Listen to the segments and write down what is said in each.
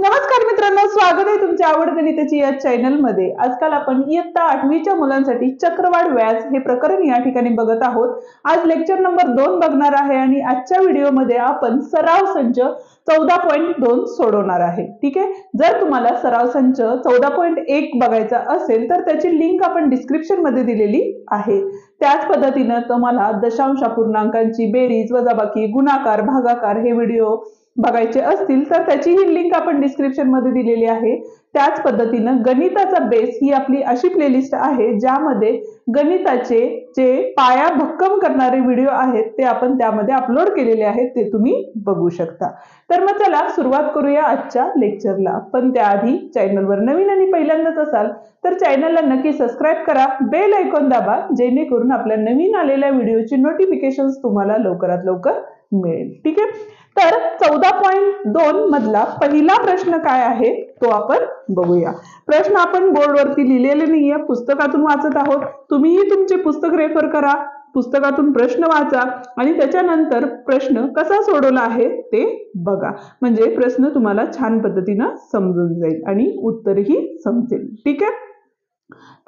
नमस्कार मित्रांनो, स्वागत आहे तुमच्या आवडगणिताची या चॅनल मध्ये। आजकाल आपण इयत्ता 8वीच्या मुलांसाठी चक्रवाढ व्याज हे प्रकरण या ठिकाणी बघत आहोत। आज लेक्चर नंबर 2 बघणार आहे आणि आजच्या व्हिडिओ मध्ये आपण सराव संच 14.2 सोडवणार आहे। ठीक आहे, जर तुम्हाला सराव संच 14.1 बघायचा असेल तर त्याची लिंक आपण डिस्क्रिप्शन मध्ये दिलेली आहे। त्याच पद्धतीने तुम्हाला दशांश अपूर्णांकांची बेरीज, वजाबाकी, गुणाकार, भागाकार हे व्हिडिओ बघायचे असतील तर त्याची ही लिंक आपण डिस्क्रिप्शन मध्ये दिलेली आहे। त्याच पद्धतीने गणिताचा बेस ही आपली अशी प्लेलिस्ट आहे ज्यामध्ये गणिताचे जे पाया भक्कम करणारे व्हिडिओ आहेत ते आपण त्यामध्ये अपलोड केलेले आहेत, ते तुम्ही बघू शकता। तर मग चला सुरुवात करूया आजच्या लेक्चरला। पण त्याआधी चॅनलवर नवीन आणि पहिल्यांदाच असाल तर चॅनलला नक्की सबस्क्राइब करा, बेल आयकॉन दाबा जेणेकरून आपल्या नवीन आलेल्या व्हिडिओची नोटिफिकेशन्स तुम्हाला लवकरात लवकर मिळेल। ठीक आहे, तर 14.2 मधला पहिला प्रश्न काय आहे तो आपण बघूया। प्रश्न आपण बोर्डवरती लिहिलेले नाहीये, पुस्तकातून वाचत आहोत। तुम्हीही तुमचे पुस्तक रेफर करा, पुस्तकातून प्रश्न वाचा आणि त्याच्यानंतर प्रश्न कसा सोडवला आहे ते बघा, म्हणजे प्रश्न तुम्हाला छान पद्धतीने समजून जाईल आणि उत्तरही समजेल। ठीक आहे,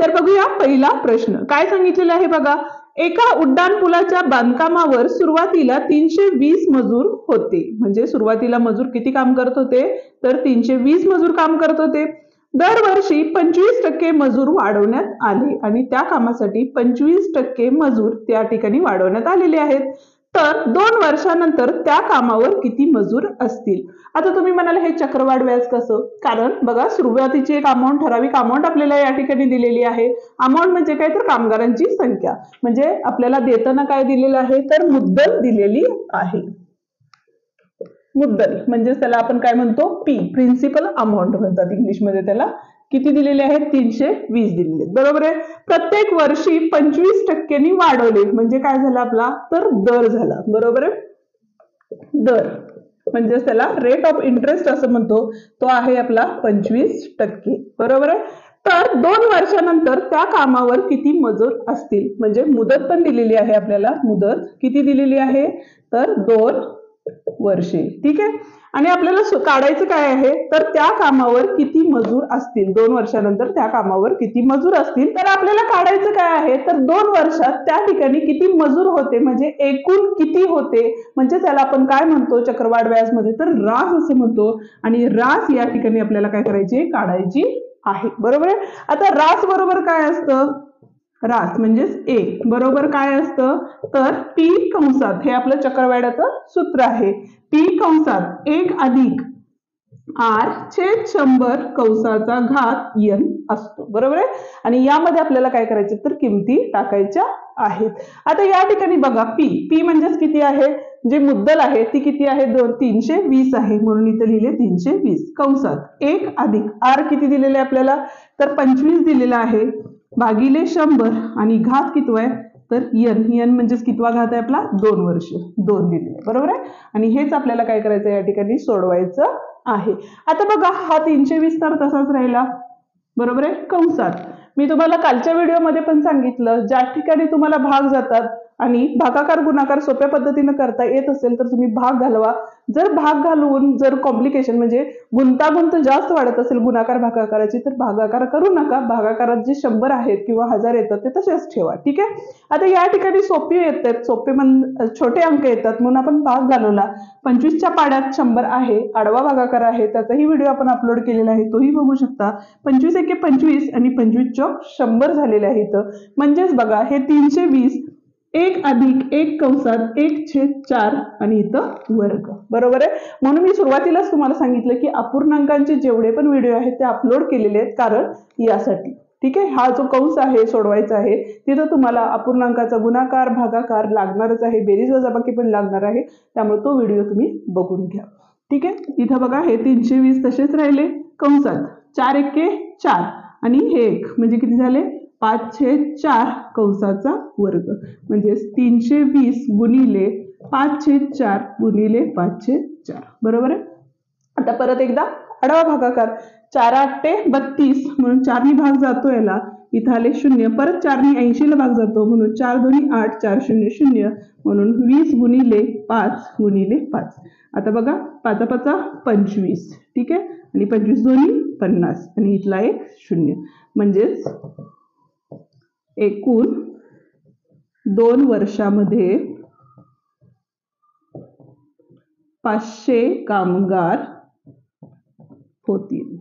तर बघूया पहिला प्रश्न काय सांगितलेला आहे बघा। एका उड्डाण पुलाच्या बांधकामावर सुरुवातीला 320 मजूर होते, म्हणजे सुरुवातीला मजूर किती काम करत होते तर 320 मजूर काम करत होते। दरवर्षी 25% मजूर वाढवण्यात आले आणि त्या कामासाठी 25% मजूर त्या ठिकाणी वाढवण्यात आलेले आहेत। तर 2 वर्षानंतर त्या कामावर किती मजूर असतील। आता तुम्ही म्हणाल हे चक्रवाढ व्याज कसं, कारण बघा सुरुवातीची एक अमाउंट, ठराविक अमाउंट आपल्याला या ठिकाणी दिलेली आहे। अमाउंट म्हणजे काय तर कामगारांची संख्या, म्हणजे आपल्याला देताना काय दिलेलं आहे तर मुद्दल दिलेली आहे। मुद्दल म्हणजे त्याला आपण काय म्हणतो पी, प्रिन्सिपल अमाउंट म्हणतात इंग्लिश मध्ये त्याला। किती दिलेले आहेत 320 दिलेले, बरोबर आहे। प्रत्येक वर्षी 25% वाढवले म्हणजे काय झालं आपला तर दर झाला, बरोबर आहे। दर म्हणजे त्याला रेट ऑफ इंटरेस्ट असं म्हणतो, तो आहे आपला 25%, बरोबर आहे। तर 2 वर्षानंतर त्या कामावर किती मजूर असतील, म्हणजे मुदत पण दिलेली आहे आपल्याला। मुदत किती दिलेली आहे तर 2 वर्षे। ठीक आहे, आणि आपल्याला काढायचं काय आहे तर त्या कामावर किती मजूर असतील, 2 वर्षानंतर त्या कामावर किती मजूर असतील। तर आपल्याला काढायचं काय आहे तर 2 वर्षात त्या ठिकाणी किती मजूर होते, म्हणजे एकूण किती होते, म्हणजे त्याला आपण काय म्हणतो चक्रवाढ व्याज मध्ये तर रास असं म्हणतो। आणि रास या ठिकाणी आपल्याला काय करायची काढायची आहे, बरोबर आहे। आता रास बरोबर काय असतं, रास म्हणजे 1 बरोबर काय असतं तर पी कंसात, हे आपलं चक्रवाढाचं सूत्र आहे। पी कंसात 1 अधिक आर छेद 100 कंसाचा घात n असतो, बरोबर आहे। आणि यामध्ये आपल्याला काय करायचं तर किमती टाकायच्या आहेत। आता या ठिकाणी बघा पी म्हणजेच किती आहे, जे मुद्दल आहे ती किती आहे 320 आहे, म्हणून इथे लिहिले 320 कंसात 1 अधिक आर किती दिलेले आपल्याला तर 25 दिलेला आहे भागिले 100 आणि घात किती आहे तर n म्हणजे कितवा घात आहे आपला 2 वर्ष, 2 दिलेले, बरोबर आहे। आणि हेच आपल्याला काय करायचं या ठिकाणी सोडवायचं आहे। आता बघा हा 320 तर तसाच राहिला, बरोबर आहे। कंसात मी तुम्हाला कालच्या व्हिडिओमध्ये पण सांगितलं, ज्या ठिकाणी तुम्हाला भाग जातात आणि भागाकार गुणाकार सोप्या पद्धतीने करता येत असेल तर तुम्ही भाग घालवा। जर भाग घालून जर कॉम्प्लिकेशन म्हणजे गुंतागुंत जास्त वाढत असेल गुणाकार भागाकाराची तर भागाकार करू नका। भागाकारात जे 100 आहेत किंवा 1000 येतात ते तसेच ठेवा। ठीक आहे, आता या ठिकाणी सोपे येतात, छोटे अंक येतात म्हणून आपण भाग घालवला। 25 च्या पाड्यात 100 आहे, आडवा भागाकार आहे, त्याचाही व्हिडिओ आपण अपलोड केलेला आहे, तोही बघू शकता। 25 एके 25 आणि 25 चौक 100 झालेले आहे इथं, म्हणजेच बघा हे 320 1 अधिक 1 कंसात 1/4 आणि इथं वर्ग, बरोबर आहे। म्हणून मी सुरुवातीलाच तुम्हाला सांगितलं की अपूर्णांकांचे जेवढे पण व्हिडिओ आहेत ते अपलोड केलेले आहेत कारण यासाठी। ठीक आहे, हा जो कंस आहे सोडवायचा आहे तिथं तुम्हाला अपूर्णांकाचा गुणाकार भागाकार लागणारच आहे, बेरीज वजाबाकी पण लागणार आहे, त्यामुळे तो व्हिडिओ तुम्ही बघून घ्या। ठीक आहे, इथं बघा हे 320 तसेच राहिले कंसात 4 एके 4 आणि हे 1 म्हणजे किती झाले 5/4 कंसाचा वर्ग, म्हणजे 320 गुणिले 5/4 गुणिले 5/4, बरोबर आहे। आता परत एकदा आडवा भागाकार 4 8 32 म्हणून 4 नी भाग जातो याला, इथं आले 0, परत 4 नी 80 ला भाग जातो म्हणून 4 2 8 4 0 0 म्हणून 20 गुणिले 5 गुणिले 5। आता बघा 5 5 25, ठीक आहे, आणि 25 दोन्ही 50 आणि इथला एक 0 म्हणजेच एकूण 2 वर्षामध्ये 500 कामगार होतील.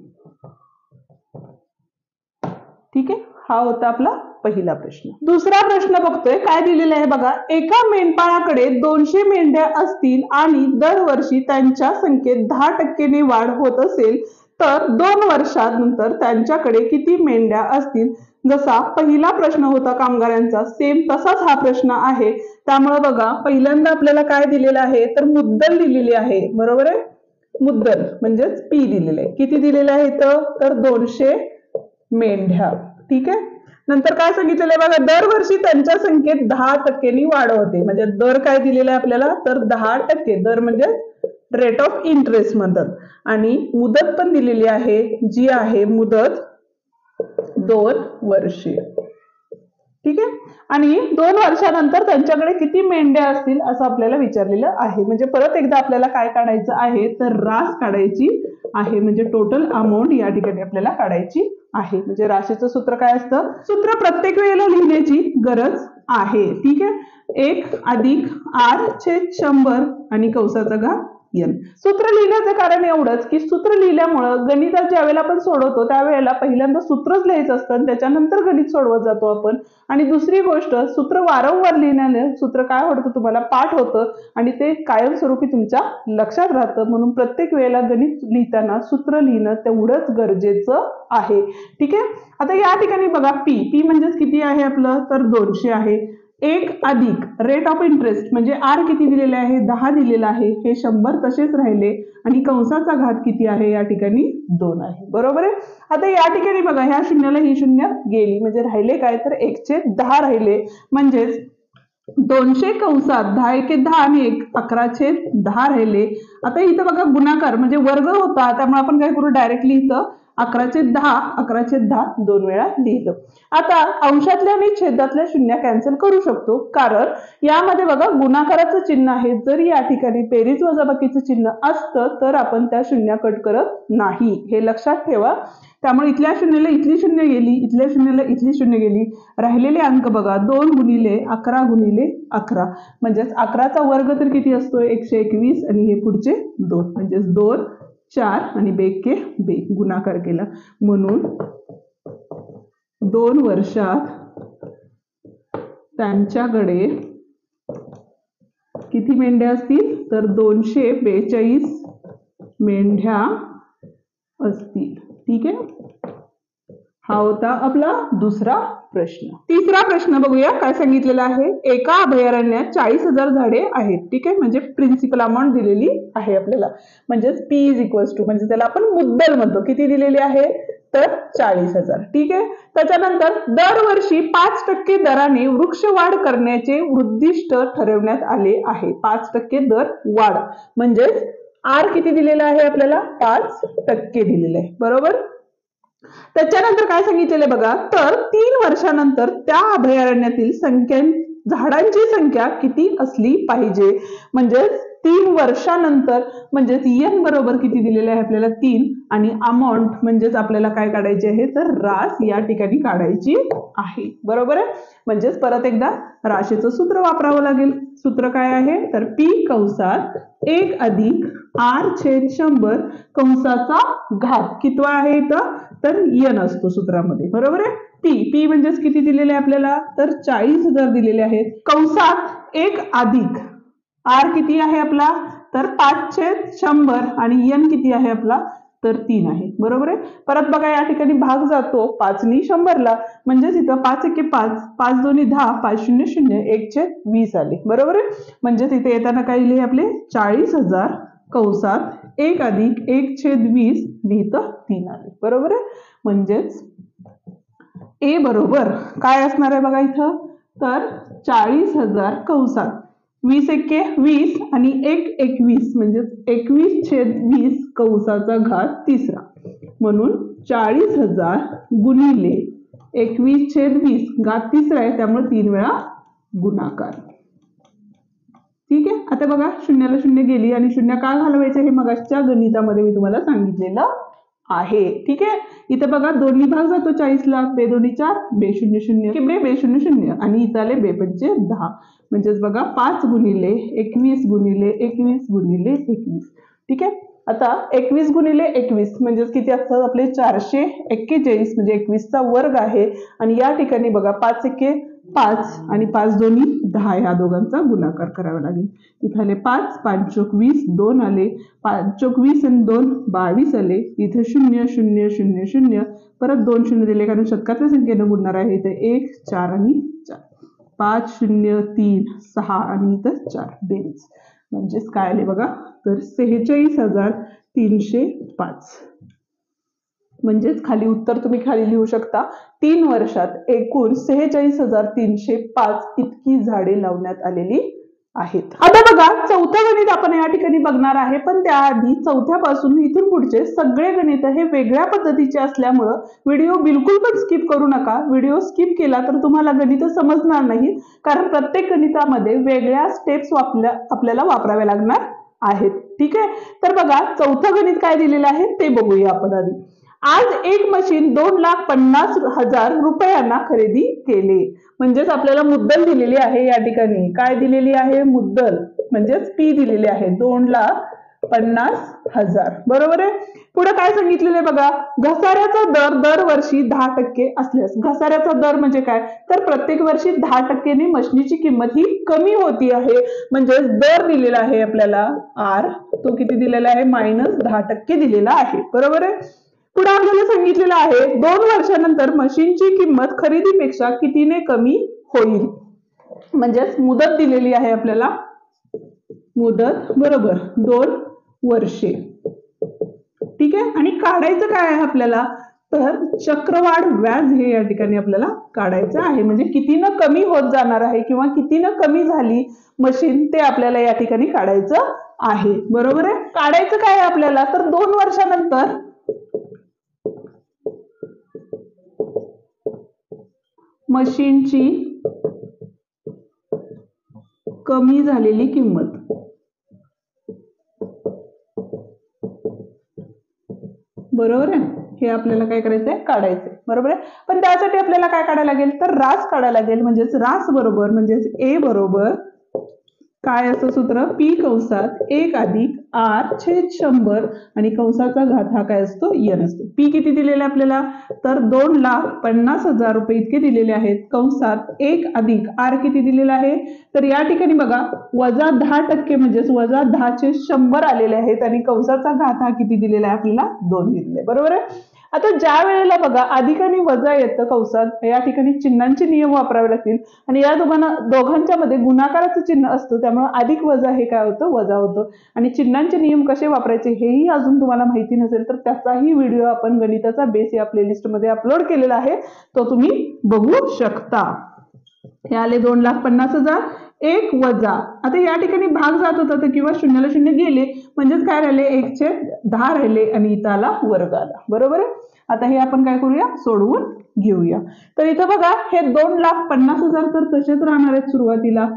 ठीक आहे, हा होता आपला पहिला प्रश्न. दुसरा प्रश्न बघतोय, काय दिलेला आहे बघा. एका मेंढपाळाकडे 200 मेंढ्या असतील आणि दरवर्षी त्यांच्या संख्येत 10% वाढ होत असेल तर 2 वर्षांनंतर त्यांच्याकडे किती मेंढ्या असतील. जसा पहिला प्रश्न होता कामगारांचा, सेम तसाच हा प्रश्न आहे. त्यामुळे बघा, पहिल्यांदा आपल्याला काय दिलेलं आहे तर मुद्दल दिलेली आहे. बरोबर आहे, मुद्दल म्हणजेच पी दिलेले आहे. किती दिलेले आहे तर 200 मेंढ्या. ठीक आहे, नंतर काय सांगितलेलं आहे बघा, दरवर्षी त्यांच्या संख्येत 10% वाढ होते. म्हणजे दर काय दिलेला आहे आपल्याला तर 10%. दर म्हणजे रेट ऑफ इंटरेस्ट म्हणतात. आणि मुदत पण दिलेली आहे, जी आहे मुदत 2 वर्षे. ठीक आहे, आणि 2 वर्षानंतर त्यांच्याकडे किती मेंढ्या असतील असं आपल्याला विचारलेलं आहे. म्हणजे परत एकदा आपल्याला काय काढायचं आहे तर रास काढायची आहे. म्हणजे टोटल अमाऊंट या ठिकाणी आपल्याला काढायची आहे. म्हणजे राशीचं सूत्र काय असतं, सूत्र प्रत्येक वेळेला लिहिण्याची गरज आहे. ठीक आहे, 1 अधिक r/100 आणि कंसाचा घात n. सूत्र लिहिण्याचं कारण एवढंच की सूत्र लिहिल्यामुळं गणितात ज्या वेळेला आपण सोडवतो त्यावेळेला पहिल्यांदा सूत्रच लिहायचं असतं, त्याच्यानंतर गणित सोडवत जातो आपण. आणि दुसरी गोष्ट, सूत्र वारंवार लिहिण्याने सूत्र काय होतं तुम्हाला पाठ होतं आणि ते कायमस्वरूपी तुमच्या लक्षात राहतं. म्हणून प्रत्येक वेळेला गणित लिहिताना सूत्र लिहिणं तेवढंच गरजेचं आहे. ठीक आहे, आता या ठिकाणी बघा, पी म्हणजेच किती आहे आपलं तर 200 आहे. 1 अधिक रेट ऑफ इंटरेस्ट म्हणजे आर किती दिलेले आहे 10 दिलेला आहे. हे 100 तसेच राहिले आणि कंसाचा घात किती आहे या ठिकाणी 2 आहे. बरोबर आहे. आता या ठिकाणी बघा, ह्या शून्याला ही शून्य गेली म्हणजे राहिले काय तर 1/10 राहिले. म्हणजेच 200 कंसात 10 × 10 आणि 11/10 राहिले. आता इथं बघा गुणाकार म्हणजे वर्ग होता, त्यामुळे आपण काय करू डायरेक्टली इथं 11/10 2 वेळा लिहिलं. आता अंशातल्या आणि छेदातल्या शून्य कॅन्सल करू शकतो, कारण यामध्ये बघा गुणाकाराचं चिन्ह आहे. जर या ठिकाणी बेरीज वजाबाकीचं चिन्ह असतं तर आपण त्या शून्य कट करत नाही, हे लक्षात ठेवा. त्यामुळे इथल्या शून्याला इथली शून्य गेली, इथल्या शून्याला इथली शून्य गेली. राहिलेले अंक बघा 2 × 11 × 11 म्हणजेच 11चा वर्ग तर किती असतो 121 आणि हे पुढचे 2 म्हणजेच 2 4 आणि बेके बे गुणाकार केला. म्हणून 2 वर्षात त्यांच्याकडे किती मेंढ्या असतील तर 242 मेंढ्या असतील. ठीक आहे, हा होता आपला दुसरा प्रश्न. तिसरा प्रश्न बघूया, काय सांगितलेलं आहे. एका अभयारण्यात 40,000 झाडे आहेत. ठीक आहे, म्हणजे प्रिन्सिपल अमाऊंट दिलेली आहे आपल्याला. म्हणजेच पी इज इक्वल्स टू म्हणजे त्याला आपण मुद्दल म्हणतो, किती दिलेली आहे तर 40,000. ठीक आहे, त्याच्यानंतर दरवर्षी 5% दराने वृक्ष वाढ करण्याचे उद्दिष्ट ठरवण्यात आले आहे. 5% दर वाढ म्हणजेच आर किती दिलेला आहे आपल्याला 5% दिलेलं आहे. बरोबर. त्याच्यानंतर काय सांगितलेलं बघा, तर 3 वर्षानंतर त्या अभयारण्यातील झाडांची संख्या किती असली पाहिजे. म्हणजे 3 वर्षानंतर म्हणजेच n बरोबर किती दिलेले आहे आपल्याला 3 आणि अमाऊंट म्हणजेच आपल्याला काय काढायचे आहे तर रास या ठिकाणी काढायची आहे. बरोबर आहे. म्हणजेच परत एकदा राशीचं सूत्र वापरावं लागेल. सूत्र काय आहे तर पी कंसात 1 अधिक r/100 कंसाचा घात कितवा आहे इथं तर n असतो सूत्रामध्ये. बरोबर आहे. पी म्हणजेच किती दिलेले आहे आपल्याला तर 40,000 दिलेले आहेत. कंसात 1 अधिक आर किती आहे आपला तर 5/100 आणि n किती आहे आपला तर 3 आहे. बरोबर आहे. परत बघा या ठिकाणी भाग जातो 5 नी 100 ला म्हणजेच इथं 5 × 5 5 2 10 5 0 0 1/20 आले. बरोबर आहे. म्हणजेच इथे येताना काय लिहिले आपले 40,000 कंसात 1 अधिक 1/20 लिहितं 3 आले. बरोबर आहे. म्हणजेच ए बरोबर काय असणार आहे बघा इथं तर 40,000 कंसात 20 एके 20 आणि 1 21 म्हणजे 21/20 कंसाचा घात तिसरा. म्हणून 40,000 गुणिले 21/20 घात तिसरा आहे त्यामुळे 3 वेळा गुणाकार. ठीक आहे. आता बघा शून्याला शून्य गेली आणि शून्य का घालवायचे हे मगाच्या गणितामध्ये मी तुम्हाला सांगितलेलं आहे. ठीक आहे, इथे बघा दोन्ही भाग जातो 40ला, बे दोन्ही 4, बे 0 0 बे 0 0 आणि इथं आले बे 5 10. म्हणजेच बघा 5 गुणिले 21 गुणिले 21 गुणिले 21. ठीक आहे, आता 21 गुणिले 21 म्हणजेच किती असतात आपले 441 म्हणजे 21चा वर्ग आहे. आणि या ठिकाणी बघा 5 एके 5 आणि 5 दोन्ही 10 ह्या दोघांचा गुणाकार करावा लागेल. इथे आले 5 5 चोक 20 2 आले 5 चोक 20 आणि 2 22 आले. इथे 0 0 0 0 परत 2 शून्य दिले कारण शतकातल्या संख्येनं गुणणार आहे. इथे 1 4 आणि 4 5 0 3 6 आणि इथं 4 बेरीज म्हणजेच काय आले बघा तर 46,305. म्हणजेच खाली उत्तर तुम्ही खाली लिहू शकता 3 वर्षात एकूण 46,305 इतकी झाडे लावण्यात आलेली आहेत. आता बघा चौथं गणित आपण या ठिकाणी बघणार आहे, पण त्याआधी चौथ्यापासून इथून पुढचे सगळे गणित हे वेगळ्या पद्धतीचे असल्यामुळं व्हिडिओ बिलकुल पण स्किप करू नका. व्हिडिओ स्किप केला तर तुम्हाला गणित समजणार नाही, कारण प्रत्येक गणितामध्ये वेगळ्या स्टेप्स आपल्याला वापराव्या लागणार आहेत. ठीक आहे, तर बघा चौथं गणित काय दिलेलं आहे ते बघूया आपण आधी. आज एक मशीन 2,50,000 रुपयांना खरेदी केले. म्हणजेच आपल्याला मुद्दल दिलेली आहे. या ठिकाणी काय दिलेली आहे मुद्दल म्हणजेच पी दिलेली आहे 2,50,000. बरोबर आहे. पुढे काय सांगितलेलं बघा घसाऱ्याचा दर दरवर्षी 10% असल्यास. घसाऱ्याचा दर म्हणजे काय तर प्रत्येक वर्षी 10%ने मशीनीची किंमत ही कमी होती आहे. म्हणजे दर दिलेला आहे आपल्याला आर, तो किती दिलेला आहे -10% दिलेला आहे. बरोबर आहे. पुढे आपल्याला सांगितलेलं आहे 2 वर्षानंतर मशीनची किंमत खरेदीपेक्षा कितीने कमी होईल. म्हणजेच मुदत दिलेली आहे आपल्याला, मुदत बरोबर 2 वर्षे. ठीक आहे, आणि काढायचं काय आहे आपल्याला तर चक्रवाढ व्याज हे या ठिकाणी आपल्याला काढायचं आहे. म्हणजे कितीनं कमी होत जाणार आहे किंवा कितीनं कमी झाली मशीन ते आपल्याला या ठिकाणी काढायचं आहे. बरोबर आहे. काढायचं काय आहे आपल्याला तर 2 वर्षानंतर मशीनची कमी झालेली किंमत. बरोबर आहे, हे आपल्याला काय करायचंय काढायचंय. बरोबर आहे, पण त्यासाठी आपल्याला काय काढायला लागेल तर रास काढायला लागेल. म्हणजेच रास बरोबर म्हणजेच ए बरोबर काय असं सूत्र पी कंसात 1 अधिक आर छेद 100 आणि कंसाचा घात हा काय असतो एन असतो. पी किती दिलेले आपल्याला तर 2,50,000 रुपये इतके दिलेले आहेत. कंसात 1 अधिक आर किती दिलेला आहे तर या ठिकाणी बघा वजा 10% म्हणजेच वजा 10/100 आलेले आहेत आणि कंसाचा घात हा किती दिलेला आहे आपल्याला 2 दिलेले. बरोबर आहे. आता ज्या वेळेला बघा अधिक आणि वजा येतं कंसात या ठिकाणी चिन्हांचे नियम वापरावे लागतील आणि या दोघांच्या मध्ये गुणाकाराचं चिन्ह असतं, त्यामुळे अधिक वजा हे काय होतं वजा होतं. आणि चिन्हांचे नियम कसे वापरायचे हेही अजून तुम्हाला माहिती नसेल तर त्याचाही व्हिडिओ आपण गणिताचा बेस या प्लेलिस्ट मध्ये अपलोड केलेला आहे, तो तुम्ही बघू शकता. हे आले 2,50,000 1 वजा. आता या ठिकाणी भाग जात होता तर किंवा 0ला 0 गेले म्हणजेच काय राहिले 1/10 राहिले आणि इथं आला वर्ग आला. बरोबर आहे. आता हे आपण काय करूया सोडवून घेऊया. तर इथं बघा हे 2,50,000 तर तसेच राहणार आहेत सुरुवातीला.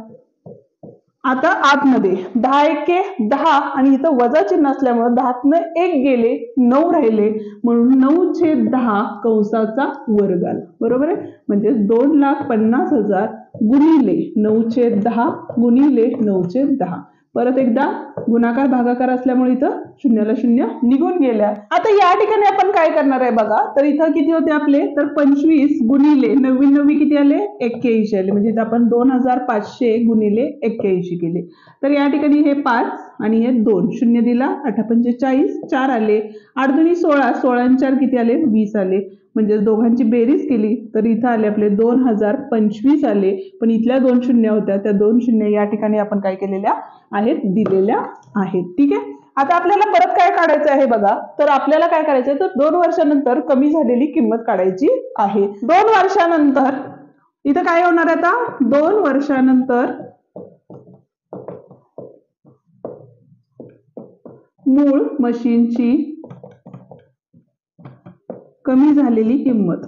आता आतमध्ये 10 एके 10 आणि इथं वजा चिन्ह असल्यामुळे 10तनं 1 गेले 9 राहिले म्हणून 9/10 कंसाचा वर्ग आला. बरोबर आहे. म्हणजे 2,50,000 गुणिले 9/10 गुणिले 9/10. परत एकदा गुणाकार भागाकार असल्यामुळे इथं 0ला 0 निघून गेल्या. आता या ठिकाणी आपण काय करणार आहे बघा तर इथं किती होते आपले तर 25 गुणिले 99 किती आले 81 आले. म्हणजे इथं आपण 2,500 गुणिले 81 केले. तर या ठिकाणी हे 5 आणि हे 2 0 दिला 8×45 4 आले. 8×2 16 16×4 किती आले 20 आले. म्हणजे दोघांची बेरीज केली तर इथं आले आपले 2,025 आले. पण इथल्या 2 शून्य होत्या त्या 2 शून्य या ठिकाणी आपण काय केलेल्या आहेत दिलेल्या आहेत. ठीक आहे. आता आपल्याला परत काय काढायचं आहे बघा तर आपल्याला काय करायचं आहे तर 2 वर्षानंतर कमी झालेली किंमत काढायची आहे. 2 वर्षानंतर इथं काय होणार आहे आता 2 वर्षानंतर मूळ मशीनची कमी झालेली किंमत.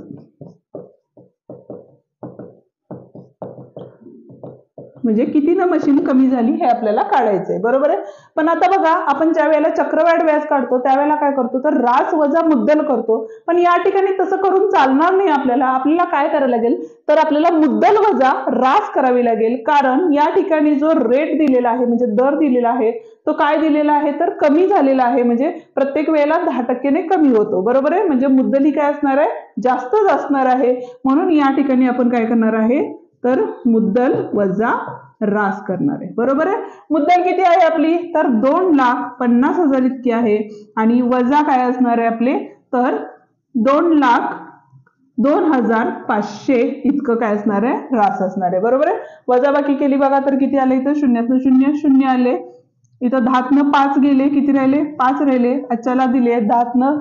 म्हणजे कितीनं मशीन कमी झाली हे आपल्याला काढायचंय, बरोबर आहे. पण आता बघा, आपण ज्या वेळेला चक्रवाढ व्याज काढतो त्यावेळेला काय करतो, तर रास वजा मुद्दल करतो. पण या ठिकाणी तसं करून चालणार नाही. आपल्याला काय करायला लागेल, तर आपल्याला मुद्दल वजा रास करावी लागेल. कारण या ठिकाणी जो रेट दिलेला आहे, म्हणजे दर दिलेला आहे, तो काय दिलेला आहे, तर कमी झालेला आहे. म्हणजे प्रत्येक वेळेला 10% कमी होतो, बरोबर आहे. म्हणजे मुद्दल ही काय असणार आहे, जास्तच असणार आहे. म्हणून या ठिकाणी आपण काय करणार आहे, तर मुद्दल वजा रास करणार आहे, बरोबर आहे. मुद्दल किती आहे आपली, तर 2,50,000 इतकी आहे. आणि वजा काय असणार आहे आपले, तर 2,02,500 इतकं काय असणार आहे, रास असणार आहे, बरोबर आहे. वजाबाकी केली बघा तर किती आले, इथं शून्यातनं शून्य शून्य आले. इथं 10तनं 5 गेले, किती राहिले, 5 राहिले. हातच्याला दिले 10तनं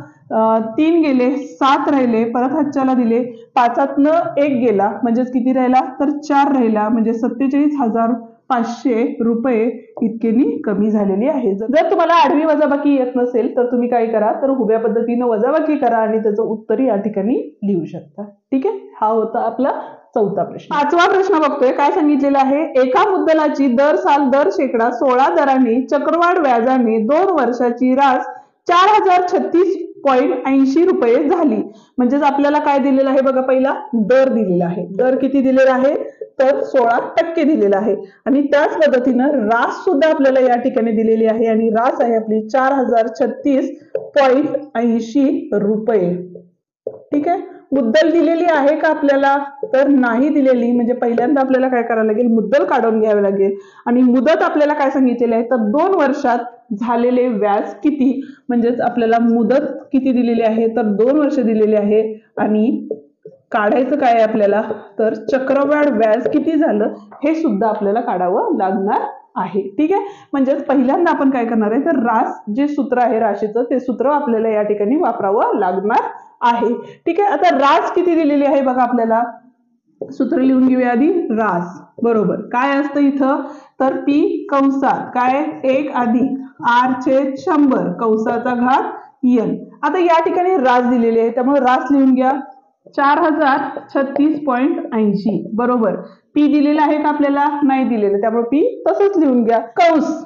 3 गेले, 7 राहिले. परत हातच्याला दिले, 5तनं 1 गेला, म्हणजेच किती राहिला, तर 4 राहिला. म्हणजे 47,500 रुपये इतकेनी कमी झालेली आहे. जर तुम्हाला आडवी वजाबाकी येत नसेल तर तुम्ही काय करा, तर उभ्या पद्धतीनं वजाबाकी करा आणि त्याचं उत्तर या ठिकाणी लिहू शकता. ठीक आहे, हा होता आपला चौथा प्रश्न. पाचवा प्रश्न बघतोय, काय सांगितलेलं आहे, एका मुद्दलाची दर साल दर शेकडा 16 दराने चक्रवाढ व्याजाने 2 वर्षाची रास 4,036.80 रुपये झाली. म्हणजेच आपल्याला काय दिलेलं आहे बघा, पहिला दर दिलेला आहे. दर किती दिलेला आहे, तर 16% दिलेला आहे. आणि त्याच पद्धतीनं रास सुद्धा आपल्याला या ठिकाणी दिलेली आहे. आणि रास आहे आपली 4,036.80 रुपये. ठीक आहे, मुद्दल दिलेली आहे का आपल्याला, तर नाही दिलेली. म्हणजे पहिल्यांदा आपल्याला काय करायला लागेल, मुद्दल काढून घ्यावे लागेल. आणि मुदत आपल्याला काय सांगितलेली आहे, तर 2 वर्षात झालेले व्याज किती, म्हणजेच आपल्याला मुदत किती दिलेली आहे, तर 2 वर्ष दिलेली आहे. आणि काढायचं काय आपल्याला, तर चक्रवाढ व्याज किती झालं हे सुद्धा आपल्याला काढावं लागणार आहे. ठीक आहे, म्हणजेच पहिल्यांदा आपण काय करणार आहे, तर रास जे सूत्र आहे राशीचं, ते सूत्र आपल्याला या ठिकाणी वापरावं लागणार आहे. ठीक आहे, आता रास किती दिलेली आहे बघा, आपल्याला सूत्र लिहून घेऊया आधी. रास बरोबर काय असतं इथं, तर पी कंसात काय 1 अधिक r/100 कंसाचा घात n. आता या ठिकाणी रास दिलेली आहे, त्यामुळे रास लिहून घ्या 4,036.80 बरोबर. पी दिलेला आहे का आपल्याला, नाही दिलेलं, त्यामुळे पी तसंच लिहून घ्या. कंस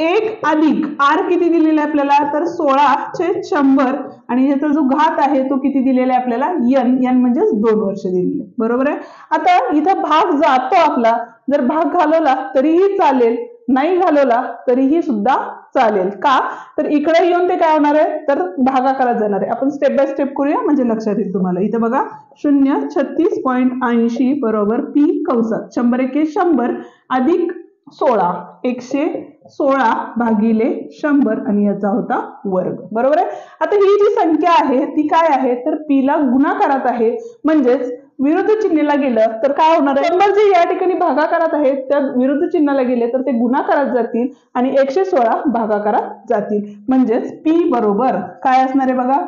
1 अधिक आर किती दिलेला आहे आपल्याला, तर 16/100 आणि याचा जो घात आहे तो किती दिलेला आहे आपल्याला, n म्हणजेच 2 वर्ष दिलेले, बरोबर आहे. आता इथं भाग जातो आपला, जर भाग घालवला तरीही चालेल, नाही घालवला तरीही सुद्धा चालेल. का, तर इकडे येऊन ते काय होणार आहे, तर भागाकारात जाणार आहे. आपण स्टेप बाय स्टेप करूया, म्हणजे लक्षात येईल तुम्हाला. इथे बघा 0,36.80 बरोबर पी कंसात 100 एके 100 अधिक 16 116 भागिले 100 आणि याचा होता वर्ग, बरोबर आहे. आता ही जी संख्या आहे ती काय आहे, तर पी ला गुणाकारात आहे. म्हणजेच विरुद्ध चिन्हाला गेलं तर काय होणार आहे, 100 जे या ठिकाणी भागाकारात आहेत त्या विरुद्ध चिन्हाला गेले तर ते गुणाकारात जातील आणि 116 भागाकारात जातील. म्हणजेच पी बरोबर काय असणार आहे बघा,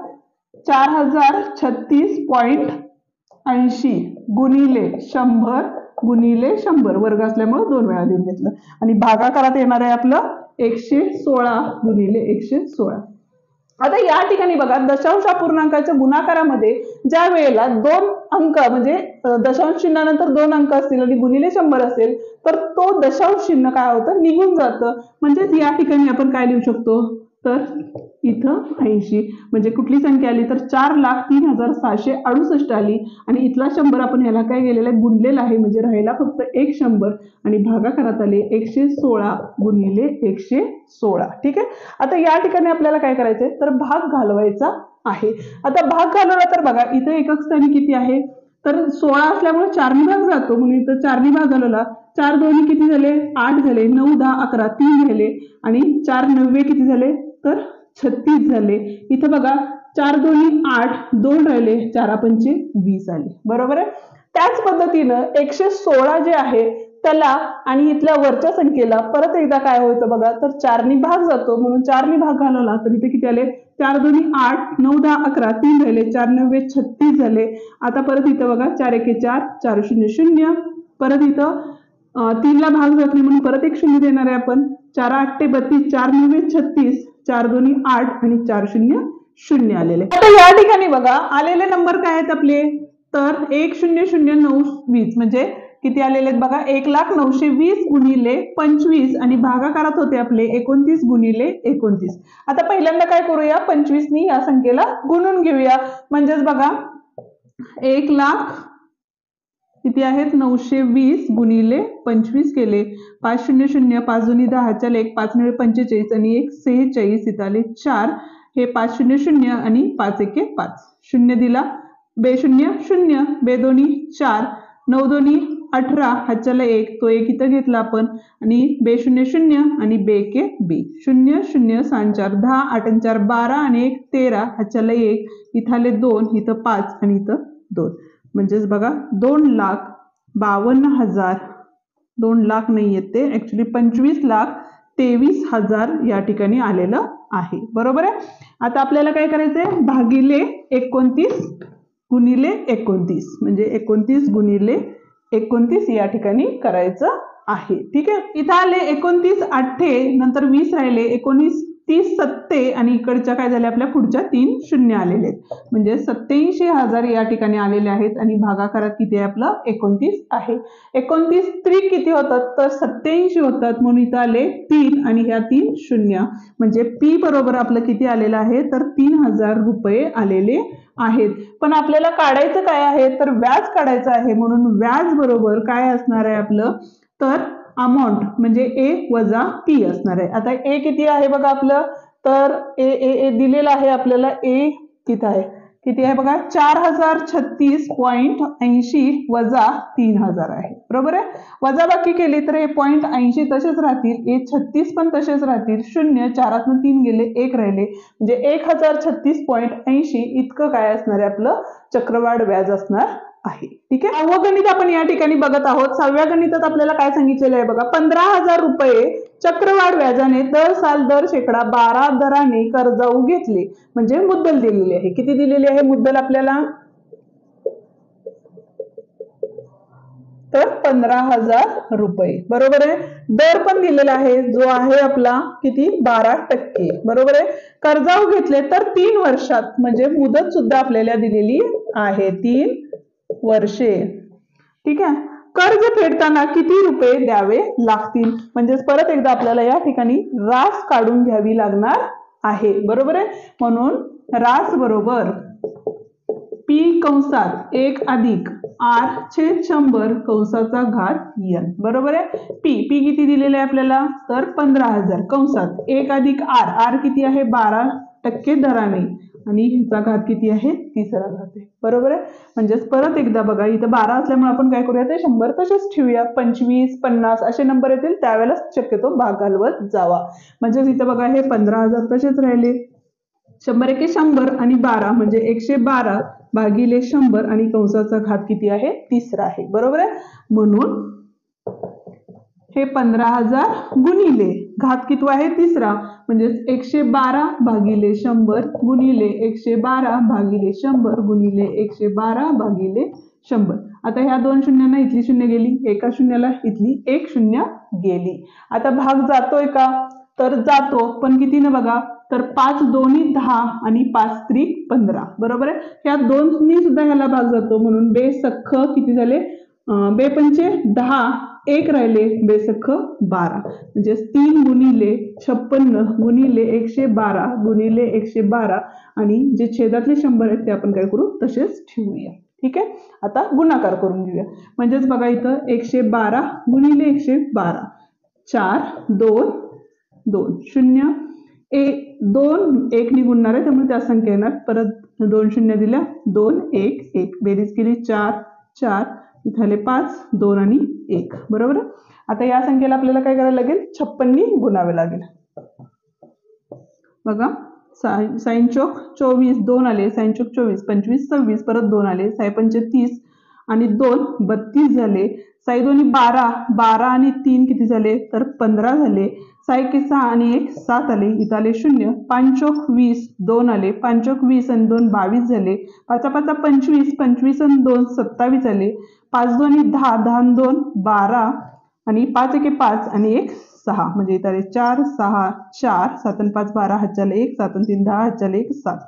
4,036.80 गुणिले 100 गुणिले 100 वर्ग असल्यामुळे 2 वेळा लिहून घेतलं. आणि भागाकारात येणार आहे आपलं 116 गुणिले 116. आता या ठिकाणी बघा, दशांश अपूर्णांकाच्या गुणाकारामध्ये ज्या वेळेला 2 अंक म्हणजे दशांश चिन्हानंतर 2 अंक असतील आणि गुणिले 100 असेल तर तो दशांश चिन्ह काय होतं, निघून जातं. म्हणजेच या ठिकाणी आपण काय लिहू शकतो, तर इथं 80 म्हणजे कुठली संख्या आली, तर 4,03,768 आली. आणि इथला 100 आपण ह्याला काय केलेलं आहे, गुणलेला आहे. म्हणजे राहिला फक्त 1 100 आणि भागाकारात आले 116 गुणिले 116. ठीक आहे, आता या ठिकाणी आपल्याला काय करायचंय, तर भाग घालवायचा आहे. आता भाग घालवला तर बघा इथं एकक स्थानी किती आहे, तर 16 असल्यामुळे 4 ने भाग जातो, म्हणून इथं 4 ने भाग घालवला. 4 दोन्ही किती झाले, 8 झाले. 9 10 11 3 झाले. आणि 4 9 किती झाले, तर 36 झाले. इथं बघा 4 दोन्ही 8 2 राहिले, 4 पंचे 20 आले, बरोबर आहे. त्याच पद्धतीनं 116 जे आहे त्याला आणि इथल्या वरच्या संख्येला परत एकदा काय होतं बघा, तर 4 ने भाग जातो, म्हणून 4 ने भाग घालवला तर इथे किती आले, 4 दोन्ही 8 9 10 11 3 राहिले, 4 9 36 झाले. आता परत इथं बघा 4 1 4 4 0 0 परत इथं 3 ला भाग जात नाही म्हणून परत एक 0 देणार आहे आपण. 4 8 32 4 9 36 4 दोन्ही 8 आणि 4 0 0 आलेले. आता या ठिकाणी बघा आलेले नंबर काय आहेत आपले, तर 1 0 0 9 20 म्हणजे किती आलेले आहेत बघा 1,920 गुणिले 25 आणि भागाकारात होते आपले 29 गुणिले 29. आता पहिल्यांदा काय करूया 25 नी या संख्येला गुणून घेऊया. म्हणजेच बघा 1,00,000 किती आहेत 920 गुणिले 25 केले 500 5 दोन्ही 10 चल 1 5 9 45 आणि 1 46 इथं आले 4 हे 500 आणि 5 1 5 शून्य दिला बे शून्य शून्य बे दोन्ही 4 9 दोन्ही 18 हाच्याला 1 तो 1 इथं घेतला आपण आणि बे शून्य शून्य आणि बे के बे 0 0 6 4 10 8 4 12 आणि 1 13 हाच्याला 1 इथं आले 2 इथं 5 आणि इथं 2 म्हणजेच बघा 2,52,000 2 लाख नाही येत ते ऍक्च्युली 25,23,000 या ठिकाणी आलेलं आहे. बरोबर आहे. आता आपल्याला काय करायचंय भागिले 29 गुणिले 29 म्हणजे 29 गुणिले 29 या ठिकाणी करायचं आहे. ठीक आहे. इथं आले 29 8 नंतर 20 राहिले 19 30 7 आणि इकडच्या काय झाले आपल्या पुढच्या 3 शून्य आलेले आहेत म्हणजे 87,000 या ठिकाणी आलेले आहेत आणि भागाकारात किती आहे आपलं 29 आहे. 29 त्रिक किती होतात तर 87 होतात म्हणून इथं आले 3 आणि ह्या 3 शून्य म्हणजे पी बरोबर आपलं किती आलेलं आहे तर 3,000 रुपये आलेले आहेत. पण आपल्याला काढायचं काय आहे तर व्याज काढायचं आहे म्हणून व्याज बरोबर काय असणार आहे आपलं तर अमाऊंट म्हणजे ए वजा पी असणार आहे. आता ए किती आहे बघा आपलं तर ए दिलेलं आहे आपल्याला ए किती आहे किती आहे बघा 4,036.80 वजा 3,000 आहे. बरोबर आहे. वजा बाकी केली तर हे 0.80 तसेच राहतील ए 36 पण तसेच राहतील 0 4 3 गेले 1 राहिले म्हणजे 1,036.80 इतकं काय असणार आहे आपलं चक्रवाढ व्याज असणार आहे. ठीक आहे. 9वं गणित आपण या ठिकाणी बघत आहोत. 6व्या गणितात आपल्याला काय सांगितलेलं आहे बघा 15,000 रुपये चक्रवाढ व्याजाने दर साल दर शेकडा 12 दराने कर्जाऊ घेतले म्हणजे मुद्दल दिलेली आहे. किती दिलेली आहे मुद्दल आपल्याला तर 15,000 रुपये. बरोबर आहे. दर पण दिलेला आहे जो आहे आपला किती 12%. बरोबर आहे. कर्जाऊ घेतले तर 3 वर्षात म्हणजे मुदत सुद्धा आपल्याला दिलेली आहे 3 वर्षे. ठीक आहे. कर्ज फेडताना किती रुपये द्यावे लागतील म्हणजेच परत एकदा आपल्याला या ठिकाणी रास काढून घ्यावी लागणार आहे. बरोबर आहे. म्हणून रास बरोबर पी कंसात 1 अधिक आर छेद 100 कंसाचा घात n. बरोबर आहे. पी किती दिलेले आहे आपल्याला तर 15,000 कंसात 1 अधिक आर किती आहे 12% दराने आणि ह्याचा घात किती आहे 3 घात आहे. बरोबर आहे. म्हणजेच परत एकदा बघा इथं 12 असल्यामुळे आपण काय करूया ते 100 तसेच ठेवूया 25 50 असे नंबर येतील त्यावेळेला शक्यतो भाग घालवत जावा. म्हणजेच इथं बघा हे 15,000 तसेच राहिले 100 एके 100 आणि 12 म्हणजे 112 भागिले 100 आणि कंसाचा घात किती आहे 3 आहे. बरोबर आहे. म्हणून हे 15,000 गुणिले घात किती आहे 3 म्हणजे 112 भागिले 100 गुणिले 112 भागिले 100 गुणिले 112 भागिले 100. आता ह्या 2 शून्यांना इथली शून्य गेली एका शून्याला इथली 1 शून्य गेली. आता भाग जातोय का तर जातो पण किती ना बघा तर 5 दोन्ही 10 आणि 5 त्रिक 15. बरोबर आहे. ह्या दोन्ही सुद्धा ह्याला भाग जातो म्हणून बे सख्ख किती झाले बे पंचे 10 1 राहिले बेसख 12 म्हणजे 3 गुणिले 56 गुणिले 112 गुणिले 112 आणि जे छेदातले 100 आहेत ते आपण काय करू तसेच ठेवूया. ठीक आहे. आता गुणाकार करून घेऊया म्हणजेच बघा इथं 112 गुणिले 112 4 2 2 0 1 2 1 नि गुणणार आहे त्यामुळे त्या संख्या येणार परत 2 शून्य दिल्या 2 1 1 बेरीज केली 4 4 इथे आले 5 2 आणि 1. बरोबर. आता या संख्येला आपल्याला काय करायला लागेल 56 नी गुणावे लागेल. बघा साइन चौक 24 2 आले साइन चौक 24 25 26 परत 2 आले साई पंचे 30 आणि 2 32 झाले साई दोन्ही 12 12 आणि 3 किती झाले तर 15 झाले साई के 6 आणि 1 7 आले इथं आले 0 5 चौक 20 2 आले 5 चौक 20 आणि 2 22 झाले 5 5 25 25 आणि 2 27 आले 5 2 आणि 10 10 आणि 2 12 आणि 5 1 5 आणि 1 6 म्हणजे इथं आले 4 6 4 7 आणि 5 12 हातच्याला 1 7 आणि 3 10 हातच्याला 1 7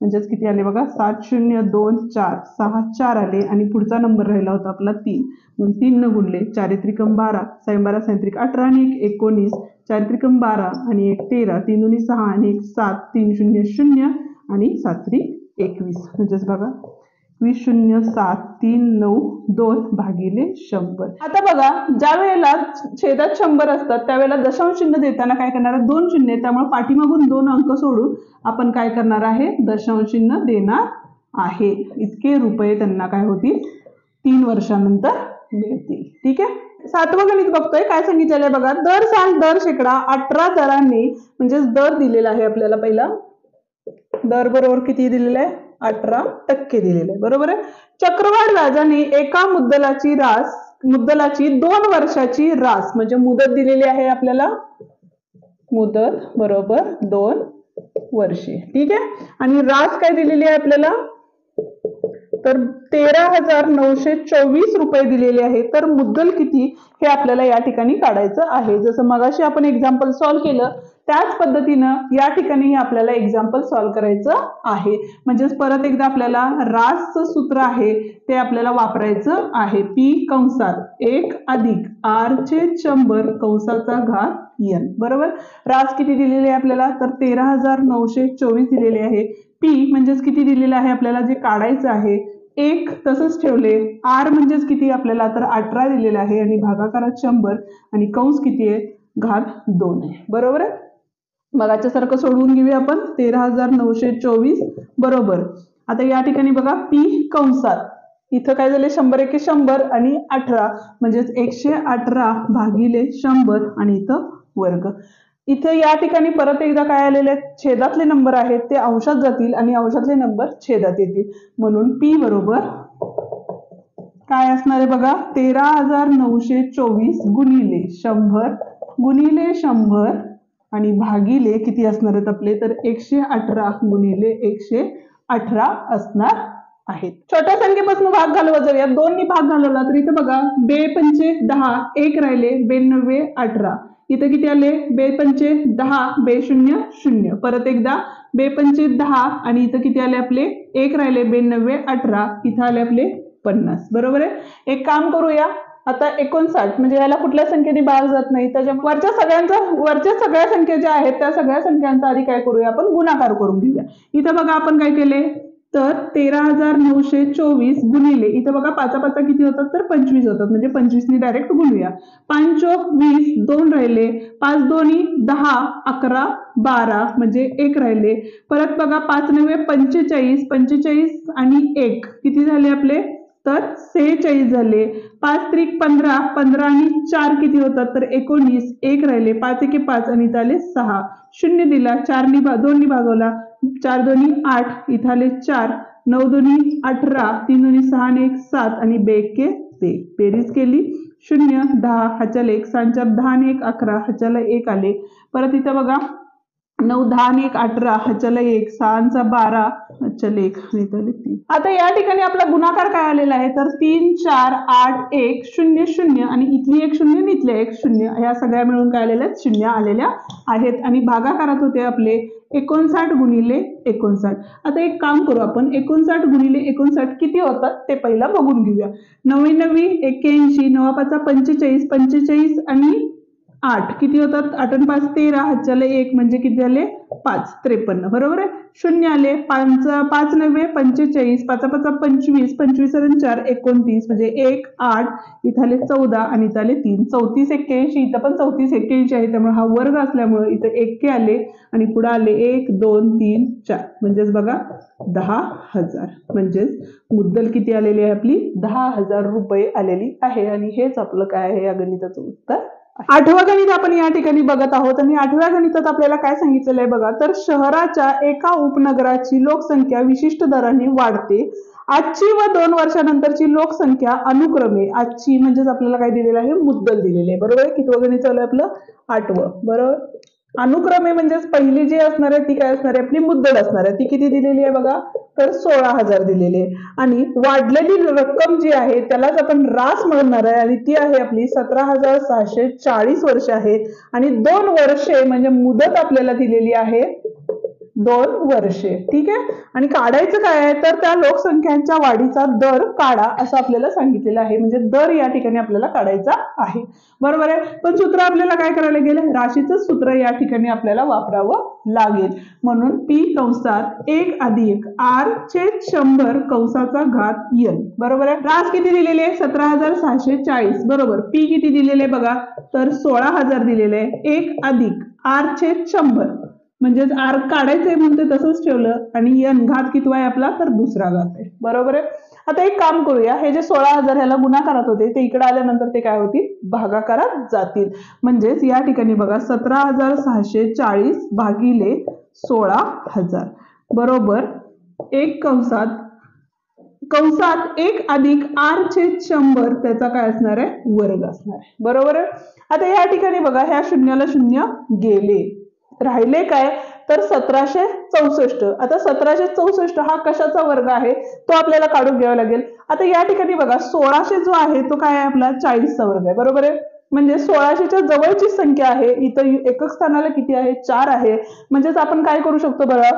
म्हणजेच किती आले बघा 7024 6 4 आले आणि पुढचा नंबर राहिला होता आपला 3 म्हणून 3 न गुणले 4 त्रिकम 12 6 12 6 त्रिक 18 आणि 1 19 4 त्रिकम 12 आणि 1 13 3 दुनी 6 आणि 1 7 3 0 0 आणि 7 त्रिक 21 म्हणजेच बघा 20,7,3,9,2 भागिले 100. आता बघा ज्या वेळेला छेदात 100 असतात त्यावेळेला दशांश चिन्ह देताना काय करणार आहे 2 शून्य त्यामुळे पाठीमागून 2 अंक सोडून आपण काय करणार आहे दशांश चिन्ह देणार आहे. इतके रुपये त्यांना काय होतील 3 वर्षानंतर मिळतील. ठीक आहे. 7वं गणित बघतोय काय सांगितलेलं आहे बघा दर साल दर शेकडा 18 दरांनी म्हणजे दर दिलेला आहे आपल्याला पहिला दर बरोबर किती दिलेलं आहे 18% दिलेलं आहे बरोबर आहे. चक्रवाढ व्याजाने एका मुद्दलाची 2 वर्षाची रास म्हणजे मुदत दिलेली आहे आपल्याला मुदत बरोबर 2 वर्षे. ठीक आहे. आणि रास काय दिलेली आहे आपल्याला तर 13,924 रुपये दिलेले आहे. तर मुद्दल किती हे आपल्याला या ठिकाणी काढायचं आहे. जसं मगाशी आपण एक्झाम्पल सॉल्व्ह केलं त्याच पद्धतीनं या ठिकाणी आपल्याला एक्झाम्पल सॉल्व्ह करायचं आहे. म्हणजेच परत एकदा आपल्याला रासचं सूत्र आहे ते आपल्याला वापरायचं आहे. P कंसात 1 अधिक R/100 कंसाचा घात n बरोबर. रास किती दिलेली आहे आपल्याला तर 13,924 दिलेले आहे. P म्हणजेच किती दिलेलं आहे आपल्याला जे काढायचं आहे 1 तसंच ठेवले. R म्हणजेच किती आपल्याला तर 18 दिलेलं आहे आणि भागाकारात 100 आणि कंस किती आहे घात 2 आहे बरोबर आहे. मगाच्या सारखं सोडवून घेऊया आपण 13,924 बरोबर. आता या ठिकाणी बघा P कंसात इथं काय झाले 100 एके 100 आणि 18 म्हणजेच 118 भागिले 100 आणि इथं वर्ग. इथे या ठिकाणी परत एकदा काय आलेले आहेत छेदातले नंबर आहेत ते अंशात जातील आणि अंशातले नंबर छेदात येतील म्हणून P बरोबर काय असणार आहे बघा 13,924 गुणिले 100 गुणिले 100 आणि भागिले किती असणार आहेत आपले तर 118 गुणिले 118 असणार आहेत. छोट्या संख्येपासून भाग घालवा जाऊया 2 नी भाग घालवला तर इथे बघा 2 पंचे 10 1 राहिले 2 9 18 इथे किती आले 2 पंचे 10 2 0 0 परत एकदा 2 पंचे 10 आणि इथं किती आले आपले 1 राहिले 2 9 18 इथं आले आपले 50 बरोबर आहे. एक काम करूया आता 59 म्हणजे याला कुठल्या संख्येने भाग जात नाही त्याच्यामुळे वरच्या सगळ्या संख्या ज्या आहेत त्या सगळ्या संख्यांचा आधी काय करूया आपण गुणाकार करून घेऊया. इथं बघा आपण काय केले तर 13,924 गुणिले इथं बघा 5 5 किती होतात तर 25 होतात म्हणजे 25 ने डायरेक्ट गुणूया. 5 20 2 राहिले 5 2 10 11 12 म्हणजे 1 राहिले. परत बघा 5 9 45 45 आणि 1 किती झाले आपले तर 46 झाले. 5 त्रिक 15 15 आणि 4 किती होतात तर 19 1 राहिले 5 1 5 आणि इथं आले 6 0 दिला 4 नी 2 नी भागवला 4 2 8 इथं आले 4 9 2 18 3 2 6 आणि 1 7 आणि 2 1 2 बेरीज केली 0 10 हाच्याला 1 5 10 आणि 1 11 हाच्याला 1 आले. परत इथं बघा 9 10 आणि 1 18 हाच्याला 1 6 12 हाच्याला 1 आणि इथं 3. आता या ठिकाणी आपला गुणाकार काय आलेला आहे तर 3 4 8 1 0 0 आणि इथली 1 0 आणि इथले 1 0 ह्या सगळ्या मिळून काय आलेल्या आहेत 0 आलेल्या आहेत आणि भागाकारात होते आपले 59 गुणिले 59. आता एक काम करू आपण 59 गुणिले 59 किती होतात ते पहिला बघून घेऊया. 9 9 81 9 5 45 45 आणि 8 किती होतात 8 आणि 5 13 हाच्याला 1 म्हणजे किती झाले 5 53 बरोबर आहे. 0 आले 5 5 9 45 5 5 25 25 आणि 4 29 म्हणजे 1 8 इथं आले 14 आणि इथं आले 3 34 81 इथं पण 34 81 आहे त्यामुळे हा वर्ग असल्यामुळे इथं 1 आले आणि पुढे आले 1 2 3 4 म्हणजेच बघा 10,000 म्हणजेच मुद्दल किती आलेली आहे आपली 10,000 रुपये आलेली आहे आणि हेच आपलं काय आहे या गणिताचं उत्तर. 8वं गणित आपण या ठिकाणी बघत आहोत आणि 8व्या गणितात आपल्याला काय सांगितलेलं आहे बघा तर शहराच्या एका उपनगराची लोकसंख्या विशिष्ट दराने वाढते. आजची व 2 वर्षानंतरची लोकसंख्या अनुक्रमे आजची म्हणजेच आपल्याला काय दिलेलं आहे मुद्दल दिलेले आहे बरोबर. कितवं गणित चालू आहे आपलं 8वं बरोबर. अनुक्रमे म्हणजेच पहिली जी असणार आहे ती काय असणार आहे आपली मुद्दल असणार आहे ती किती दिलेली आहे बघा तर 16,000 दिलेली आहे आणि वाढलेली रक्कम जी आहे त्यालाच आपण रास म्हणणार आहे आणि ती आहे आपली 17,640 वर्ष आहे आणि 2 वर्षे म्हणजे मुदत आपल्याला दिलेली आहे 2 वर्षे. ठीक आहे. आणि काढायचं काय आहे तर त्या लोकसंख्यांच्या वाढीचा दर काढा असं आपल्याला सांगितलेलं आहे. म्हणजे दर या ठिकाणी आपल्याला काढायचा आहे. बरोबर आहे. पण सूत्र आपल्याला काय करायला गेलं, राशीचं सूत्र या ठिकाणी आपल्याला वापरावं लागेल. म्हणून p कंसात 1 अधिक r छेद 100 कंसाचा घात n. बरोबर आहे. रास किती दिलेली आहे 17,640. बरोबर. p किती दिलेले बघा तर 16,000 दिलेले आहे. 1 अधिक r छेद 100 म्हणजेच r काढायचंय म्हणते तसंच ठेवलं आणि n घात किती आहे आपला तर दुसरा घात आहे. बरोबर आहे. आता एक काम करूया, हे जे 16,000 ह्याला गुणाकारात होते ते इकडे आल्यानंतर ते काय होतील भागाकारात जातील. म्हणजेच या ठिकाणी बघा 17,640 भागिले 16,000 बरोबर 1 कंसात 1 अधिक r छेद 100 त्याचा काय असणार आहे वर्ग असणार आहे. बरोबर आहे. आता या ठिकाणी बघा ह्या शून्याला शून्य गेले, राहिले काय तर 1764. आता 1764 हा कशाचा वर्ग आहे तो आपल्याला काढून घ्यावा लागेल. आता या ठिकाणी बघा 1600 जो आहे तो काय आहे आपला 40चा वर्ग आहे. बरोबर आहे. म्हणजे 1600च्या जवळची संख्या आहे. इथं एकक स्थानाला किती आहे 4 आहे. म्हणजेच आपण काय करू शकतो बघा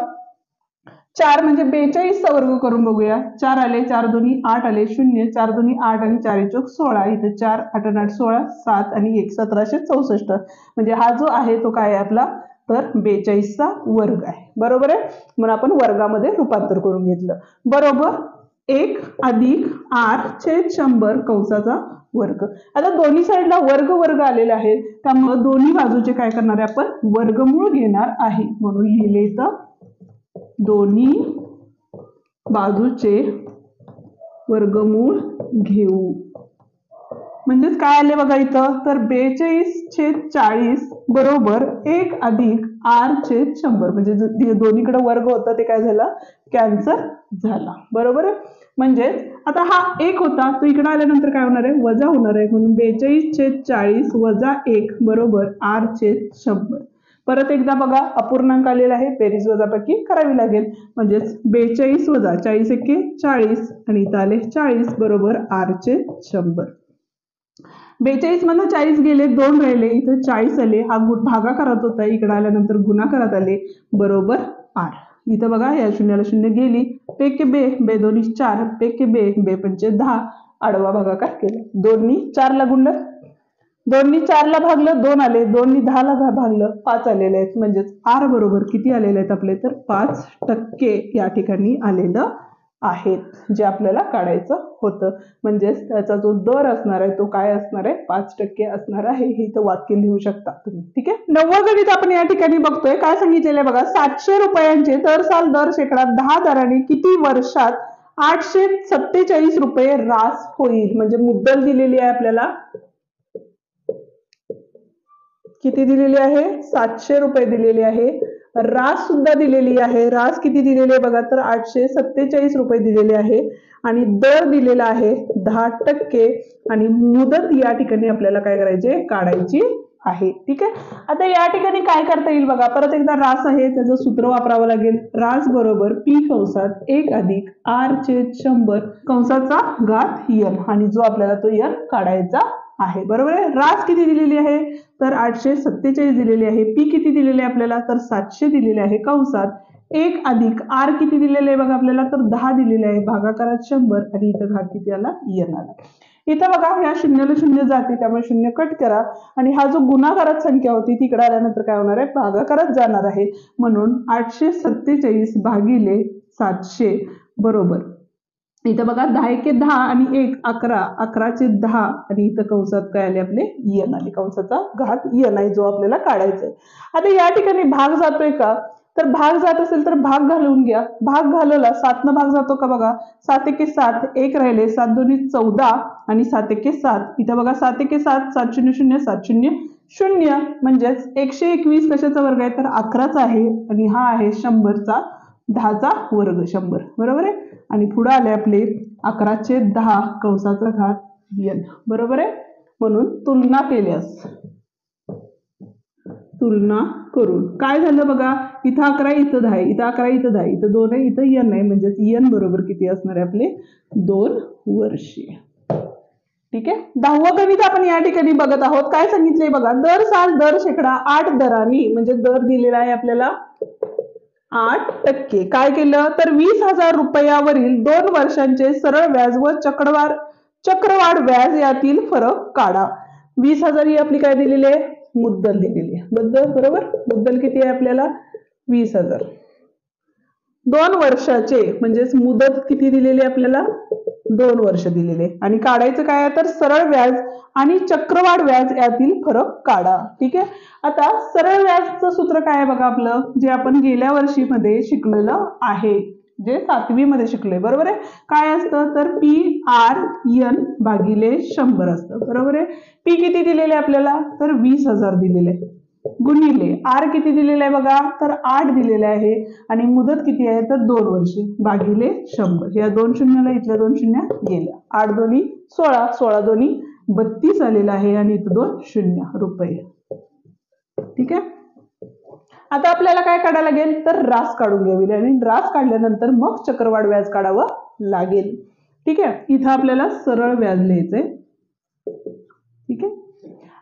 4 म्हणजे 42चा वर्ग करून बघूया. 4 आले, 4 दोन्ही 8 आले, 0 4 दोन्ही 8 आणि 4 1 16. इथे 4 8 8 16 7 आणि 1 1764. म्हणजे हा जो आहे तो काय आहे आपला तर 42चा वर्ग आहे. बरोबर आहे. म्हणून आपण वर्गामध्ये रूपांतर करून घेतलं. बरोबर 1 अधिक r छेद 100 कंसाचा वर्ग. आता दोन्ही साईडला वर्ग वर्ग आलेले आहेत त्यामुळे दोन्ही बाजूचे काय करणार आहे आपण वर्गमूळ घेणार आहे. म्हणून लिहिले तर दोन्ही बाजूचे वर्गमूळ घेऊ. म्हणजेच काय आले बघा इथं तर 42/40 बरोबर 1 अधिक r छेद 100. म्हणजे दोन्हीकडे वर्ग होता ते काय झालं कॅन्सल झाला. बरोबर आहे. म्हणजे आता हा 1 होता तो इकडे आल्यानंतर काय होणार आहे वजा होणार आहे. म्हणून 42/40 वजा 1 बरोबर r छेद 100. परत एकदा बघा अपूर्णांक आलेला आहे, बेरीज वजाबाकी करावी लागेल. म्हणजेच 42 वजा 40 एके 40 आणि इथं आले 40 बरोबर r छेद 100. 42 मधून 40 गेले 2 राहिले, इथं 40 आले. हा भागाकारात होता, इकडे आल्यानंतर गुणाकारात आले बरोबर r. इथं बघा या शून्याला शून्य गेली, पेके बे बे दोन्ही 4 पेके बे बे पंचे 10 आडवा भागाकार केला. 2नी 4 ला गुणलं, 2नी 4 ला भागलं 2 आले, 2नी 10 ला भागलं 5 आलेले आहेत. म्हणजेच r बरोबर किती आलेले आहेत आपले तर 5% या ठिकाणी आलेलं आहेत जे आपल्याला काढायचं होतं. म्हणजेच त्याचा जो दर असणार आहे तो काय असणार आहे 5% असणार आहे. हे इथं वाक्य लिहू शकता तुम्ही. ठीक आहे. 9व गणित आपण या ठिकाणी बघतोय. काय सांगितलेलं आहे बघा 700 रुपयांचे दर साल दर शेकडा 10 दराने किती वर्षात 847 रुपये रास होईल. म्हणजे मुद्दल दिलेली आहे आपल्याला, किती दिलेली आहे 700 रुपये दिलेले आहे. रास सुद्धा दिलेली आहे. रास किती दिलेली आहे बघा तर 847 रुपये दिलेले आहे आणि दर दिलेला आहे 10% आणि मुदत या ठिकाणी आपल्याला काय करायचे काढायची आहे. ठीक आहे. आता या ठिकाणी काय करता येईल बघा, परत एकदा रास आहे त्याचं सूत्र वापरावं लागेल. रास बरोबर p कंसात 1 अधिक r छेद 100 कंसाचा घात n आणि जो आपल्याला तो n काढायचा आहे. बरोबर आहे. रास किती दिलेली आहे तर 847 दिलेली आहे. पी किती दिलेले आहे आपल्याला तर 700 दिलेले आहे. कंसात 1 अधिक r किती दिलेले आहे बघा आपल्याला तर 10 दिलेले आहे. भागाकारात 100 आणि इथं घात किती आला n आला. इथं बघा ह्या शून्याला शून्य जाते त्यामुळे शून्य कट करा आणि हा जो गुणाकारात संख्या होती तिकडे आल्यानंतर काय होणार आहे भागाकारात जाणार आहे. म्हणून 847 भागिले 700 बरोबर इथं बघा 10 एके 10 आणि 1 11 11चे 10 आणि इथं कंसात काय आले आपले n आले. कंसाचा घात n आहे जो आपल्याला काढायचा आहे. आता या ठिकाणी भाग जातोय का तर भाग जात असेल तर भाग घालून घ्या. भाग घालवला 7 भाग जातो का बघा 7 एके 7 1 राहिले 7 दोन्ही 14 आणि 7 एके 7 इथं बघा 7 एके 7 7 0 0 7 0 0 म्हणजेच 121 कशाचा वर्ग आहे तर 11चा आहे आणि हा आहे 100चा 10चा वर्ग 100. बरोबर आहे. आणि पुढे आले आपले 11चे 10 कंसाचा घात n. बरोबर आहे. म्हणून तुलना केल्यास तुलना करून काय झालं बघा इथं 11 इथं 10 इथं 11 इथं 10 इथं 2 आहे इथं n आहे. म्हणजेच n बरोबर किती असणार आहे आपले 2 वर्षे. ठीक आहे. 10वं गणित आपण या ठिकाणी बघत आहोत. काय सांगितलंय बघा दर साल दर शेकडा 8 दरांनी म्हणजे दर दिलेला आहे आपल्याला 8%. काय केलं तर 20,000 रुपयावरील 2 वर्षांचे सरळ व्याज व चक्रवाढ व्याज यातील फरक काढा. 20,000 ही आपली काय दिलेली आहे, मुद्दल दिलेली आहे. बरोबर, मुद्दल किती आहे आपल्याला 20,000. 2 वर्षाचे म्हणजेच मुदत किती दिलेली आपल्याला 2 वर्ष दिलेले आणि काढायचं काय आहे तर सरळ व्याज आणि चक्रवाढ व्याज यातील फरक काढा. ठीक आहे. आता सरळ व्याजचं सूत्र काय आहे बघा आपलं, जे आपण गेल्या वर्षीमध्ये शिकलेलं आहे, जे 7वी मध्ये शिकलोय. बरोबर आहे. काय असतं तर PRN भागिले 100 असतं. बरोबर आहे. पी किती दिलेले आपल्याला तर 20,000 दिलेले गुणिले आर किती दिलेलं आहे बघा तर 8 दिलेले आहे आणि मुदत किती आहे तर 2 वर्षे भागिले 100. या 2 शून्याला इथल्या 2 शून्य गेल्या. 8 दोन्ही 16, 16 दोन्ही 32 आलेला आहे आणि इथं 2 शून्य रुपये. ठीक आहे. आता आपल्याला काय काढायला लागेल तर रास काढून घ्यावी आणि रास काढल्यानंतर मग चक्रवाढ व्याज काढावं लागेल. ठीक आहे. इथं आपल्याला सरळ व्याज लिहायचंय. ठीक आहे.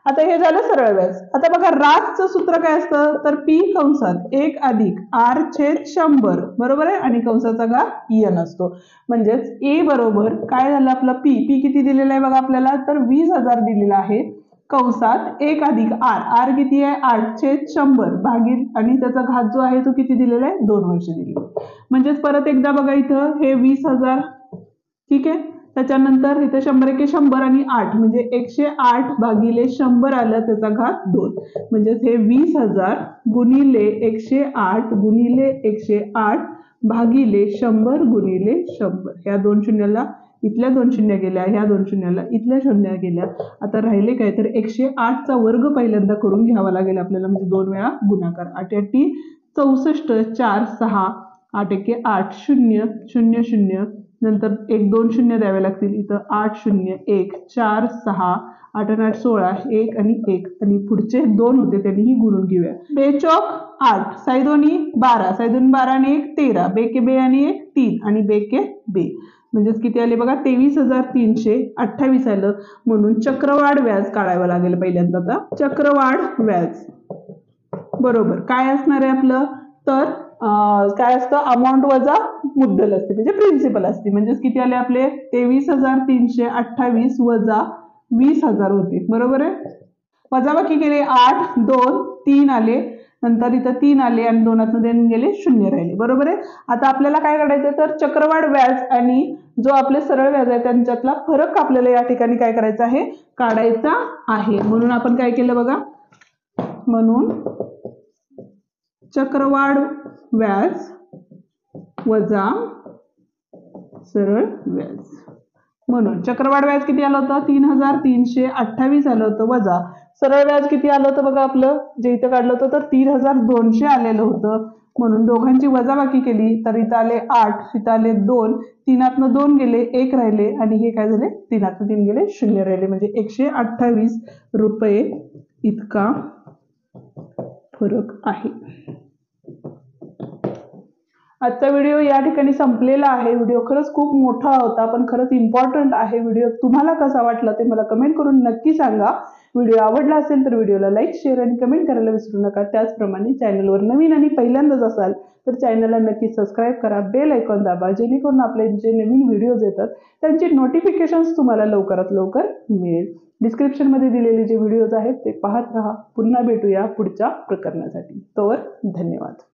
आता हे झालं सरळ व्याज. आता बघा रासचं सूत्र काय असतं तर पी कंसात 1 अधिक आर छेद 100. बरोबर आहे. आणि कंसाचा घात n असतो. म्हणजेच ए बरोबर काय झालं आपलं पी किती दिलेलं आहे बघा आपल्याला तर 20,000 दिलेला आहे कंसात 1 अधिक आर, आर किती आहे 8 छेद 100 भागिले आणि त्याचा घात जो आहे तो किती दिलेला आहे 2 वर्ष दिलेला. म्हणजेच परत एकदा बघा इथं हे 20,000. ठीक आहे. त्याच्यानंतर इथे 100 एके 100 आणि 8 म्हणजे 108 भागिले 100 आलं त्याचा घात 2. म्हणजे हे 20,000 गुणिले 108 गुणिले 108 भागिले 100 गुणिले 100. ह्या 2 शून्याला इथल्या 2 शून्य गेल्या, ह्या 2 शून्याला इथल्या शून्य गेल्या. आता राहिले काय तर 108 चा वर्ग पहिल्यांदा करून घ्यावा लागेल आपल्याला, म्हणजे 2 वेळा गुणाकार. 8 8 64 4 6 8 एके 8 0 0 0 नंतर 1 2 शून्य द्यावे लागतील. इथं 8 0 1 4 6 8 आणि 8 16 1 आणि 1 आणि पुढचे 2 होते त्यांनीही गुणून घेऊया. 2 चौक 8 साई दोन्ही 12 साई दोन 12 आणि 1 13 बेके बे आणि 1 3 आणि बेके बे म्हणजेच किती आले बघा 23,328 आलं. म्हणून चक्रवाढ व्याज काढावं लागेल पहिल्यांदा. आता चक्रवाढ व्याज बरोबर काय असणार आहे आपलं तर काय असतं अमाऊंट वजा मुद्दल असते म्हणजे प्रिन्सिपल असते. म्हणजेच किती आले आपले 23,328 वजा 20,000 होते. बरोबर आहे. वजाबाकी केले 8 2 3 आले नंतर इथं 3 आले आणि 2 देऊन गेले 0 राहिले. बरोबर आहे. आता आपल्याला काय काढायचं तर चक्रवाढ व्याज आणि जो आपले सरळ व्याज आहे त्यांच्यातला फरक आपल्याला या ठिकाणी काय करायचा आहे काढायचा आहे. म्हणून आपण काय केलं बघा म्हणून चक्रवाढ व्याज वजा सरळ व्याज. म्हणून चक्रवाढ व्याज किती आलं होतं 3,328 आलं होतं वजा सरळ व्याज किती आलं होतं बघा आपलं जे इथं काढलं होतं तर 3,200 आलेलं होतं. म्हणून दोघांची वजाबाकी केली तर इथं आले 8 इथं आले 2 3 2 गेले 1 राहिले आणि हे काय झाले 3 3 गेले 0 राहिले. म्हणजे 128 रुपये इतका फरक आहे. आजचा व्हिडिओ या ठिकाणी संपलेला आहे. व्हिडिओ खरंच खूप मोठा होता पण खरंच इम्पॉर्टंट आहे. व्हिडिओ तुम्हाला कसा वाटला ते मला कमेंट करून नक्की सांगा. व्हिडिओ आवडला असेल तर व्हिडिओला लाईक शेअर आणि कमेंट करायला विसरू नका. त्याचप्रमाणे चॅनलवर नवीन आणि पहिल्यांदाच असाल तर चॅनलला नक्की सबस्क्राईब करा, बेल आयकॉन दाबा जेणेकरून आपले जे नवीन व्हिडिओज येतात त्यांचे नोटिफिकेशन्स तुम्हाला लवकरात लवकर मिळेल. डिस्क्रिप्शनमध्ये दिलेले जे व्हिडिओज आहेत ते पाहत राहा. पुन्हा भेटूया पुढच्या प्रकरणासाठी. तोवर धन्यवाद.